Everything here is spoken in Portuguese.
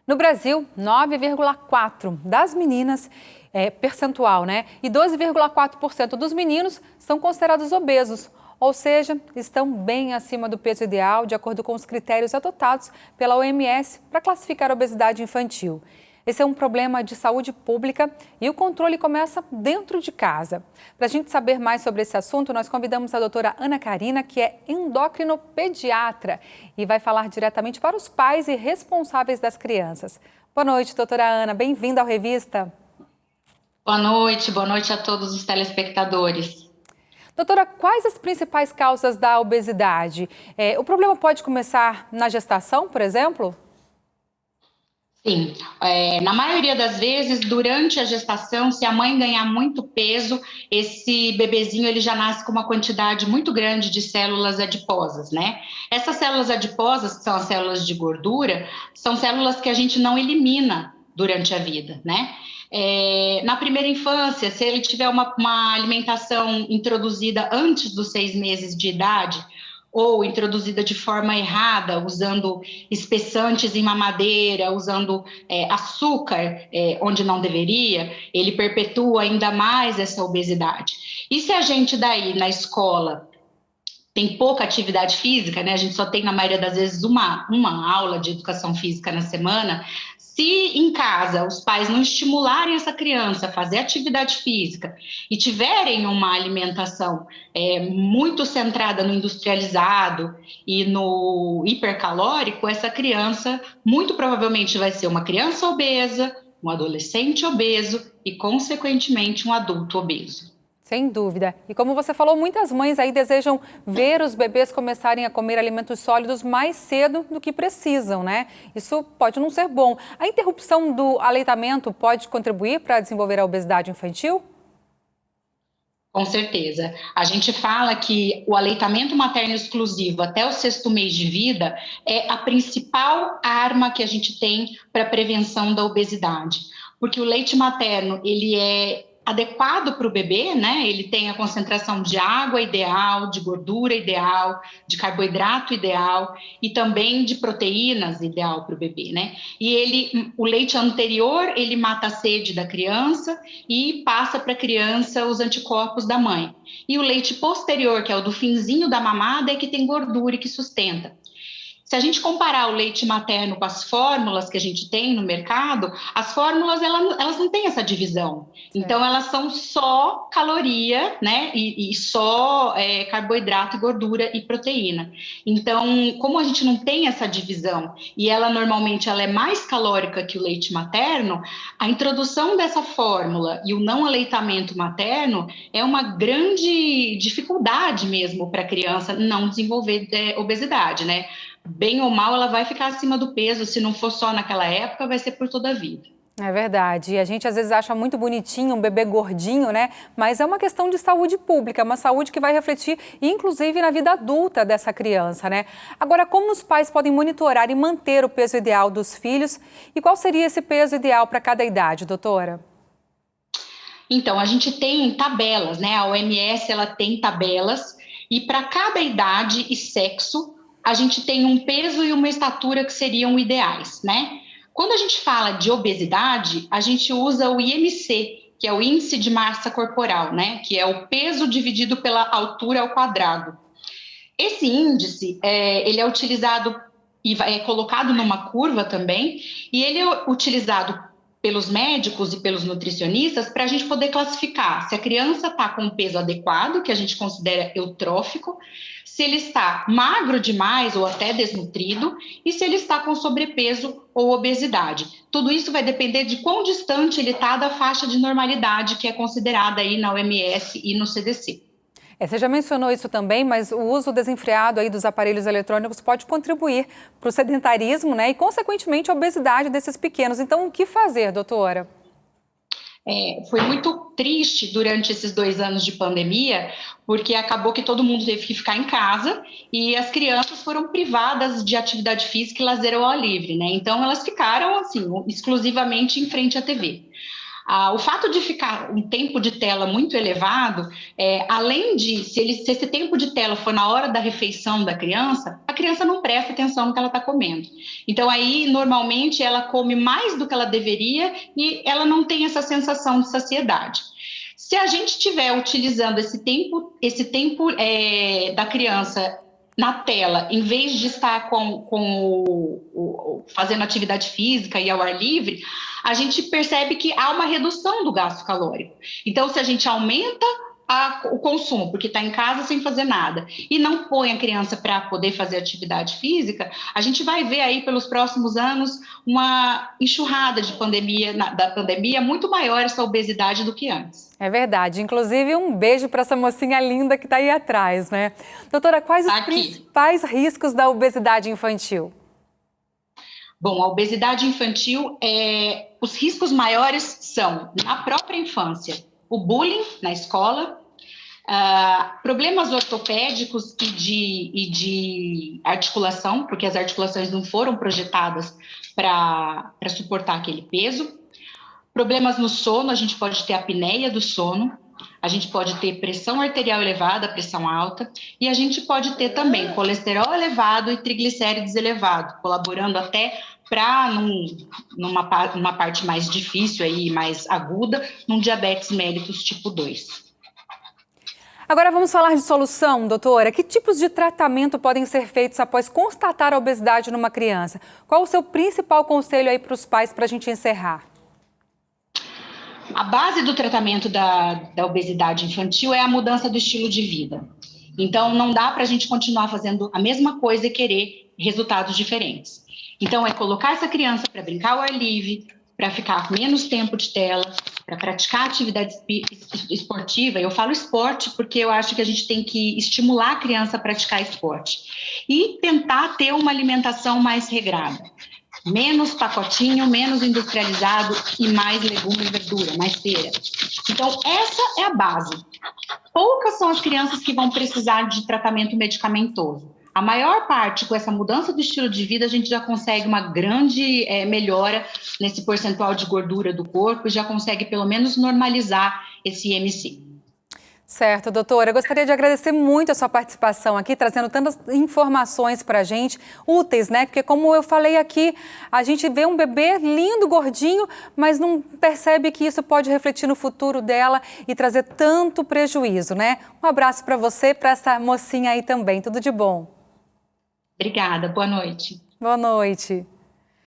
No Brasil, 9,4% das meninas, percentual, né? E 12,4% dos meninos são considerados obesos, ou seja, estão bem acima do peso ideal, de acordo com os critérios adotados pela OMS para classificar a obesidade infantil. Esse é um problema de saúde pública e o controle começa dentro de casa. Para a gente saber mais sobre esse assunto, nós convidamos a doutora Ana Karina, que é endocrinopediatra e vai falar diretamente para os pais e responsáveis das crianças. Boa noite, doutora Ana. Bem-vinda ao Revista. Boa noite a todos os telespectadores. Doutora, quais as principais causas da obesidade? O problema pode começar na gestação, por exemplo? Sim, na maioria das vezes, durante a gestação, se a mãe ganhar muito peso, esse bebezinho ele já nasce com uma quantidade muito grande de células adiposas, né? Essas células adiposas, que são as células de gordura, são células que a gente não elimina durante a vida, né? Na primeira infância, se ele tiver uma alimentação introduzida antes dos 6 meses de idade, ou introduzida de forma errada, usando espessantes em mamadeira, usando açúcar onde não deveria, ele perpetua ainda mais essa obesidade. E se a gente daí, na escola, tem pouca atividade física, né? A gente só tem, na maioria das vezes, uma aula de educação física na semana. Se em casa os pais não estimularem essa criança a fazer atividade física e tiverem uma alimentação muito centrada no industrializado e no hipercalórico, essa criança muito provavelmente vai ser uma criança obesa, um adolescente obeso e, consequentemente, um adulto obeso. Sem dúvida. E como você falou, muitas mães aí desejam ver os bebês começarem a comer alimentos sólidos mais cedo do que precisam, né? Isso pode não ser bom. A interrupção do aleitamento pode contribuir para desenvolver a obesidade infantil? Com certeza. A gente fala que o aleitamento materno exclusivo até o 6º mês de vida é a principal arma que a gente tem para a prevenção da obesidade. Porque o leite materno, ele é adequado para o bebê, né? Ele tem a concentração de água ideal, de gordura ideal, de carboidrato ideal e também de proteínas ideal para o bebê, né? E o leite anterior, ele mata a sede da criança e passa para a criança os anticorpos da mãe. E o leite posterior, que é o do finzinho da mamada, é que tem gordura e que sustenta. Se a gente comparar o leite materno com as fórmulas que a gente tem no mercado, as fórmulas elas não têm essa divisão. Então elas são só caloria, né? E só carboidrato, gordura e proteína. Então, como a gente não tem essa divisão e ela normalmente é mais calórica que o leite materno, a introdução dessa fórmula e o não aleitamento materno é uma grande dificuldade mesmo para a criança não desenvolver obesidade, né? Bem ou mal, ela vai ficar acima do peso. Se não for só naquela época, vai ser por toda a vida. É verdade. E a gente às vezes acha muito bonitinho um bebê gordinho, né? Mas é uma questão de saúde pública, uma saúde que vai refletir, inclusive, na vida adulta dessa criança, né? Agora, como os pais podem monitorar e manter o peso ideal dos filhos? E qual seria esse peso ideal para cada idade, doutora? Então, a gente tem tabelas, né? A OMS, ela tem tabelas e para cada idade e sexo, a gente tem um peso e uma estatura que seriam ideais, né? Quando a gente fala de obesidade, a gente usa o IMC, que é o índice de massa corporal, né? Que é o peso dividido pela altura ao quadrado. Esse índice, ele é utilizado e é colocado numa curva também, e ele é utilizado pelos médicos e pelos nutricionistas para a gente poder classificar se a criança está com um peso adequado, que a gente considera eutrófico, se ele está magro demais ou até desnutrido e se ele está com sobrepeso ou obesidade. Tudo isso vai depender de quão distante ele está da faixa de normalidade que é considerada aí na OMS e no CDC. Você já mencionou isso também, mas o uso desenfreado aí dos aparelhos eletrônicos pode contribuir para o sedentarismo, né, e, consequentemente, a obesidade desses pequenos. Então, o que fazer, doutora? Foi muito triste durante esses 2 anos de pandemia, porque acabou que todo mundo teve que ficar em casa e as crianças foram privadas de atividade física e lazer ao ar livre, né? Então, elas ficaram, assim, exclusivamente em frente à TV. O fato de ficar um tempo de tela muito elevado, além de, se esse tempo de tela for na hora da refeição da criança, a criança não presta atenção no que ela está comendo. Então, aí, normalmente, ela come mais do que ela deveria e ela não tem essa sensação de saciedade. Se a gente estiver utilizando esse tempo da criança na tela, em vez de estar fazendo atividade física e ao ar livre, a gente percebe que há uma redução do gasto calórico. Então, se a gente aumenta o consumo, porque está em casa sem fazer nada, e não põe a criança para poder fazer atividade física, a gente vai ver aí pelos próximos anos uma enxurrada da pandemia muito maior essa obesidade do que antes. É verdade. Inclusive, um beijo para essa mocinha linda que está aí atrás, né? Doutora, quais os principais riscos da obesidade infantil? Bom, a obesidade infantil, os riscos maiores são, na própria infância, o bullying na escola, problemas ortopédicos e de articulação, porque as articulações não foram projetadas para suportar aquele peso. Problemas no sono, a gente pode ter apneia do sono, a gente pode ter pressão arterial elevada, pressão alta, e a gente pode ter também colesterol elevado e triglicérides elevado, colaborando até para, numa parte mais difícil, aí, mais aguda, num diabetes mellitus tipo 2. Agora vamos falar de solução, doutora. Que tipos de tratamento podem ser feitos após constatar a obesidade numa criança? Qual o seu principal conselho aí para os pais para a gente encerrar? A base do tratamento da obesidade infantil é a mudança do estilo de vida. Então, não dá para a gente continuar fazendo a mesma coisa e querer resultados diferentes. Então, é colocar essa criança para brincar ao ar livre, para ficar menos tempo de tela, para praticar atividade esportiva. Eu falo esporte porque eu acho que a gente tem que estimular a criança a praticar esporte. E tentar ter uma alimentação mais regrada. Menos pacotinho, menos industrializado e mais legume e verdura, mais feira. Então, essa é a base. Poucas são as crianças que vão precisar de tratamento medicamentoso. A maior parte, com essa mudança do estilo de vida, a gente já consegue uma grande melhora nesse percentual de gordura do corpo e já consegue, pelo menos, normalizar esse IMC. Certo, doutora. Eu gostaria de agradecer muito a sua participação aqui, trazendo tantas informações para a gente, úteis, né? Porque como eu falei aqui, a gente vê um bebê lindo, gordinho, mas não percebe que isso pode refletir no futuro dela e trazer tanto prejuízo, né? Um abraço para você, para essa mocinha aí também. Tudo de bom. Obrigada. Boa noite. Boa noite.